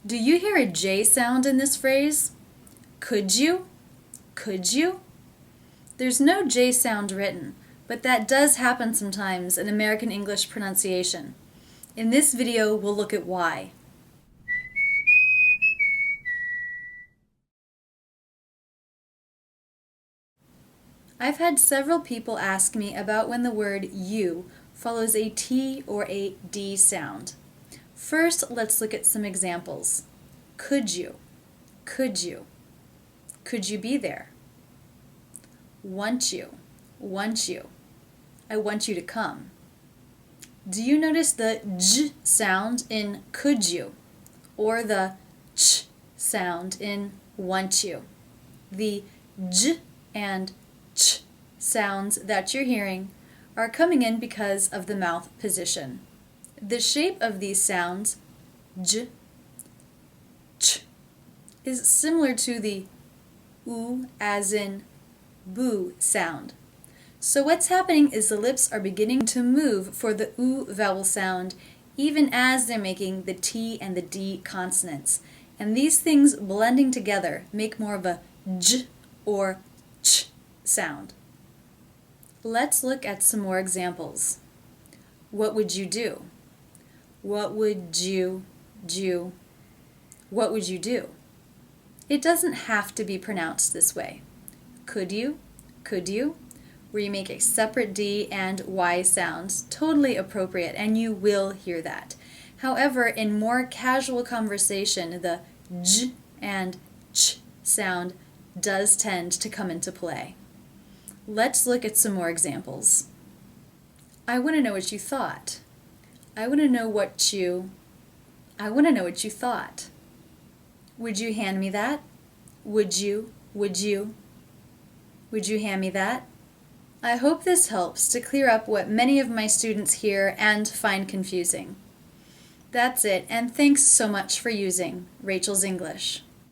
Do you hear a J sound in this phrase? Could you? Could you? There's no J sound written, but that does happen sometimes in American English pronunciation. In this video, we'll look at why. I've had several people ask me about when the word you follows a T or a D sound. First, let's look at some examples. Could you? Could you? Could you be there? Want you? Want you? I want you to come. Do you notice the J sound in could you or the Ch sound in want you? The J and Ch sounds that you're hearing are coming in because of the mouth position. The shape of these sounds, J, Ch, is similar to the U as in boo sound. So what's happening is the lips are beginning to move for the U vowel sound even as they're making the T and the D consonants. And these things blending together make more of a J or Ch sound. Let's look at some more examples. What would you do? What would you do? What would you do? It doesn't have to be pronounced this way. Could you? Could you? Where you make a separate D and Y sounds, totally appropriate, and you will hear that. However, in more casual conversation, the J and Ch sound does tend to come into play. Let's look at some more examples. I want to know what you thought. I want to know what you thought. Would you hand me that? Would you hand me that? I hope this helps to clear up what many of my students hear and find confusing. That's it, and thanks so much for using Rachel's English.